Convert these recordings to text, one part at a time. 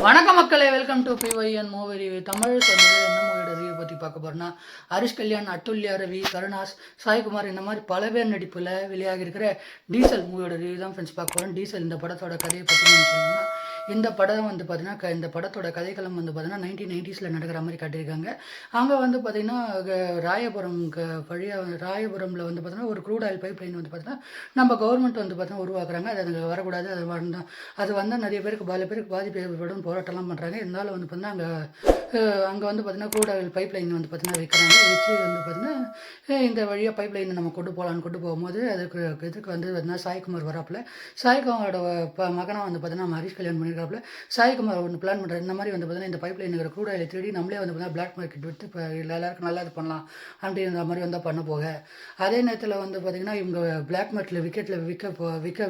வணக்கம் மக்களே, welcome to பிஒய்என் மூவி ரிவ்யூ. தமிழ் சொன்னது என்ன மூவியோட ரிவ்யூ பற்றி பார்க்க போகிறோன்னா, ஹரிஷ் கல்யாண், அட்டுல்யா ரவி, கருணாஸ், சாய்குமார் இந்த மாதிரி பல பேர் நடிப்பில் வெளியாகி இருக்கிற டீசல் மூவியோட ரிவ்யூ தான் ஃப்ரெண்ட்ஸ் பார்க்க போகிறோம். டீசல் இந்த படத்தோட கதையை பற்றி நான் சொல்லணும்னா, இந்த படம் வந்து பார்த்தீங்கன்னா இந்த படத்தோட கதைக்களம் வந்து பார்த்தீங்கன்னா 1990s நடக்கிற மாதிரி காட்டியிருக்காங்க. அங்கே வந்து பார்த்தீங்கன்னா ராயபுரம் ராயபுரமில் வந்து பார்த்தீங்கன்னா ஒரு க்ரூட் ஆயில் பைப் லைன் வந்து பார்த்தீங்கன்னா நம்ம கவர்மெண்ட் வந்து பார்த்தீங்கன்னா உருவாக்குறாங்க. அது அங்கே வரக்கூடாது, அது வந்தால் நிறைய பேருக்கு பல பேருக்கு பாதிப்பு ஏற்படும், போராட்டம்லாம் பண்ணுறாங்க. இருந்தாலும் வந்து பார்த்தீங்கன்னா அங்கே வந்து பார்த்தீங்கன்னா க்ரூட் ஆயில் பைப் லைன் வந்து பார்த்தீங்கன்னா வைக்கிறாங்க. வச்சு வந்து பார்த்தீங்கன்னா இந்த வழியாக பைப் லைனை நம்ம கொண்டு போகும்போது இதுக்கு வந்து பார்த்தீங்கன்னா சாய்குமார் வராப்பில். சாய்குமாரோட மகனாக வந்து பார்த்தீங்கன்னா நம்ம ஹரிஷ் கல்யாண் பண்ணியிருக்காப்புல. சாய்குமார் ஒன்று பிளான் பண்ணுறாரு, இந்த மாதிரி வந்து பார்த்தீங்கன்னா இந்த பைப் லைனுங்கிற க்ரூட் ஆயில் திருடி நம்மளே வந்து பார்த்தீங்கன்னா பிளாக் மார்க்கெட் விட்டு இப்போ எல்லாருக்கும் நல்லா இது பண்ணலாம் அப்படின்ற மாதிரி வந்தால் பண்ண போக, அதே நேரத்தில் வந்து பார்த்திங்கன்னா இவங்க பிளாக் மார்க்கெட்டில்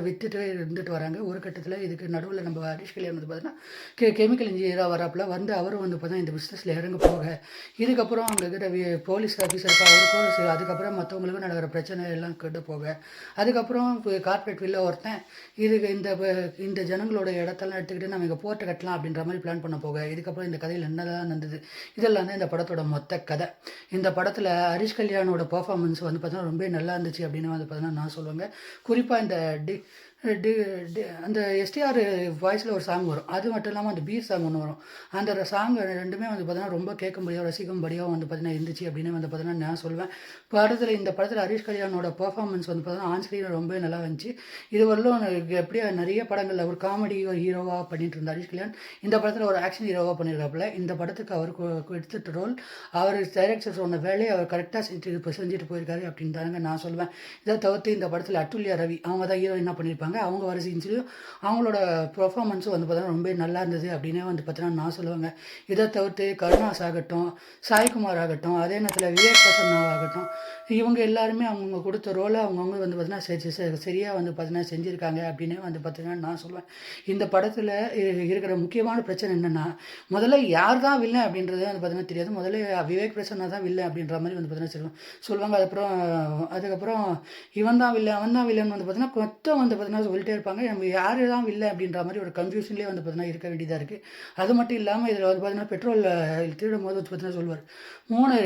விற்றுட்டு இருந்துட்டு வராங்க. ஒரு கட்டத்தில் இதுக்கு நடுவில் நம்ம ஹரிஷ் கல்யாண் வந்து பார்த்தீங்கன்னா கெமிக்கல் இன்ஜினியராக வராப்பில் வந்து அவரும் வந்து பார்த்தீங்கன்னா இந்த பிஸ்னஸில் இறங்க போக, இதுக்கப்புறம் அங்கே இருக்கிற போலீஸ் ஆஃபீஸருக்கு அவருக்கும் அதுக்கப்புறம் மற்றவங்களுக்கும் நடக்கிற பிரச்சனை எல்லாம் கெட்டு போக, அதுக்கப்புறம் கார்பரேட் வில்ல ஒருத்தன் இதுக்கு இந்த ஜனங்களோட இடத்தெல்லாம் எடுத்துக்கிட்டு நம்ம இங்கே போர்ட்டை கட்டலாம் அப்படின்ற மாதிரி பிளான் பண்ண போக, இதுக்கப்புறம் இந்த கதையில் என்னதான் நடந்தது இதெல்லாம் தான் இந்த படத்தோட மொத்த கதை. இந்த படத்தில் ஹரிஷ் கல்யாணோட பர்ஃபார்மன்ஸ் வந்து பார்த்தீங்கன்னா ரொம்ப நல்லா இருந்துச்சு அப்படின்னு வந்து பார்த்தீங்கன்னா நான் சொல்லுவேங்க. குறிப்பாக இந்த அந்த எஸ்டிஆர் வாய்ஸில் ஒரு சாங் வரும், அது மட்டும் இல்லாமல் அந்த பீர் சாங் ஒன்று வரும். அந்த சாங் ரெண்டுமே வந்து பார்த்தீங்கன்னா ரொம்ப கேட்கும்படியாக ரசிக்கும்படியாக வந்து பார்த்தீங்கன்னா இருந்துச்சு அப்படின்னு வந்து பார்த்தீங்கன்னா நான் சொல்லுவேன். இந்த படத்தில் ஹரிஷ் கல்யாணோட பர்ஃபார்மன்ஸ் வந்து பார்த்தீங்கன்னா ஆன் ஸ்க்ரீன் ரொம்ப நல்லா இருந்துச்சு. இது வரலும் எப்படியா நிறைய படங்களில் ஒரு காமெடி ஒரு ஹீரோவாக பண்ணிட்டு இருந்தார் ஹரிஷ் கல்யாண். இந்த படத்தில் ஒரு ஆக்ஷன் ஹீரோவாக பண்ணியிருக்காப்புல. இந்த படத்துக்கு அவருக்கு எடுத்துகிட்ட ரோல், அவர் டைரக்டர் சொன்ன வேலையை அவர் கரெக்டாக செஞ்சுட்டு போயிருக்காரு அப்படின்னு தாங்க நான் சொல்லுவேன். இதை தவிர்த்து இந்த படத்தில் அட்டுல்யா ரவி அவங்க தான் ஹீரோயினாக பண்ணியிருப்பாங்க. அவங்க வர சீன்ஸ்லையும் அவங்களோட பெர்ஃபார்மன்ஸும் வந்து பார்த்தீங்கன்னா ரொம்ப நல்லா இருந்தது அப்படின்னே வந்து பார்த்தீங்கன்னா நான் சொல்லுவேங்க. இதை தவிர்த்து கருணாஸ் ஆகட்டும், சாய்குமார் ஆகட்டும், அதே நேரத்தில் விவேக் பிரசன்னா ஆகட்டும், இவங்க எல்லாருமே அவங்கவுங்க கொடுத்த ரோலை அவங்கவுங்க வந்து பார்த்தீங்கன்னா சரியாக வந்து பார்த்தீங்கன்னா செஞ்சுருக்காங்க அப்படின்னே வந்து பார்த்தீங்கன்னா நான் சொல்லுவேன். இந்த படத்தில் இருக்கிற முக்கியமான பிரச்சனை என்னென்னா, முதல்ல யார் தான் வில்லன் அப்படின்றது வந்து பார்த்தீங்கன்னா தெரியாது. முதல்ல விவேக் பிரசன்னா தான் வில்லன் அப்படின்ற மாதிரி வந்து பார்த்தீங்கன்னா சொல்லுவாங்க. அதுக்கப்புறம் இவன் தான் வில்லன் அவன் தான் வில்லன் வந்து பார்த்தீங்கன்னா மொத்தம் வந்து பார்த்தீங்கன்னா சொல்லிட்டே இருப்பாங்க. நம்ம யார் தான் இல்லை அப்படின்ற மாதிரி ஒரு கன்ஃபியூஷன்லேயே வந்து பார்த்தீங்கன்னா இருக்க வேண்டியதாக இருக்குது. அது மட்டும் இல்லாமல் இதில் வந்து பார்த்தீங்கன்னா பெட்ரோல் திருடும் போது வந்து பார்த்தீங்கன்னா சொல்லுவார்,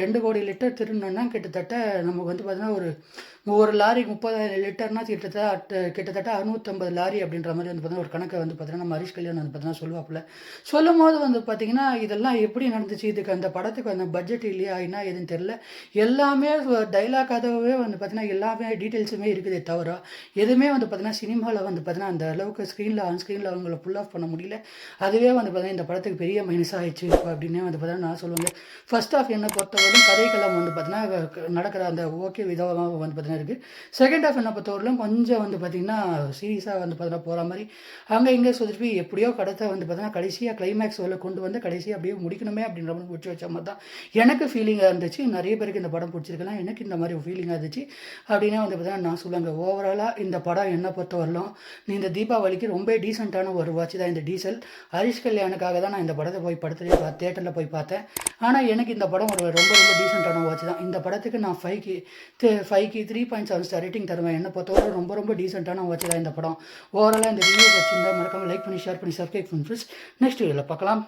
2 கோடி லிட்டர் திருடணுன்னா கிட்டத்தட்ட நமக்கு வந்து பார்த்தீங்கன்னா ஒரு லாரிக்கு 30,000 லிட்டர்னா கிட்டத்தட்ட 650 லாரி அப்படின்ற மாதிரி வந்து பார்த்தீங்கன்னா ஒரு கணக்கை வந்து பார்த்தீங்கன்னா நம்ம ஹரிஷ் கல்யாண் வந்து பார்த்தீங்கன்னா சொல்லுவாப்புல. சொல்லும் போது வந்து பார்த்தீங்கன்னா இதெல்லாம் எப்படி நடந்துச்சு, இதுக்கு அந்த படத்துக்கு அந்த பட்ஜெட் இல்லையா என்ன எதுன்னு தெரில. எல்லாமே டைலாக்காகவே வந்து பார்த்தீங்கன்னா எல்லாமே டீட்டெயில்ஸுமே இருக்குதே தவிர எதுவுமே வந்து பார்த்தீங்கன்னா சினிமாவில் வந்து பார்த்தீங்கன்னா அந்த அளவுக்கு ஆன் ஸ்க்ரீனில் அவங்கள புல் ஆஃப் பண்ண முடியல. அதுவே வந்து பார்த்தீங்கன்னா இந்த படத்துக்கு பெரிய மைனஸ் ஆகிடுச்சு அப்படின்னே வந்து பார்த்தீங்கன்னா நான் சொல்லுவேன். ஃபர்ஸ்ட் ஆஃப் என்னை பொறுத்தவரைக்கும் கதைக்களம் வந்து பார்த்தீங்கன்னா நடக்கிற அந்த ஓகே விதமாக வந்து பார்த்தீங்கன்னா இருக்குது. செகண்ட் ஹாஃப் என்ன பொறுத்தவரையிலும் கொஞ்சம் வந்து பார்த்திங்கன்னா சீரியஸாக வந்து பார்த்தீங்கன்னா போகிற மாதிரி அங்கே இங்கே சொல்லிட்டு எப்படியோ கடத்தை வந்து பார்த்தீங்கன்னா கடைசியாக கிளைமேக்ஸ் கொண்டு வந்து கடைசியாக அப்படியே முடிக்கணுமே அப்படின்ற மாதிரி முடிச்சு வச்ச மாதிரி தான் எனக்கு ஃபீலிங்காக இருந்துச்சு. நிறைய பேருக்கு இந்த படம் பிடிச்சிருக்கலாம், எனக்கு இந்த மாதிரி ஃபீலிங்காக இருந்துச்சு அப்படின்னா வந்து பார்த்தீங்கன்னா நான் சொல்லுவேங்க. ஓவராலாக இந்த படம் என்னை பொறுத்தவரையிலும் இந்த தீபாவளிக்கு ரொம்ப டீசெண்டான ஒரு வாட்ச் தான் இந்த டீசல். ஹரிஷ் கல்யாணுக்காக தான் நான் இந்த படத்தை தேட்டரில் போய் பார்த்தேன். ஆனால் எனக்கு இந்த படம் ரொம்ப ரொம்ப டீசெண்டான வாட்ச் தான். இந்த படத்துக்கு நான் 5க்கு 3.7 ஸ்டார் ரேட்டிங் தருவேன். என்னை பொறுத்தவரை ரொம்ப ரொம்ப டீசெண்டான வாட்ச் தான் இந்த படம். ஓவராலாக இந்த ரிவ்யூ வச்சுருந்தா மறக்காமல் லைக் பண்ணி ஷேர் பண்ணி சப்ஸ்கிரைப் பண்ணி ஃப்ரெண்ட்ஸ். நெக்ஸ்ட் வீடியோவில் பார்க்கலாம்.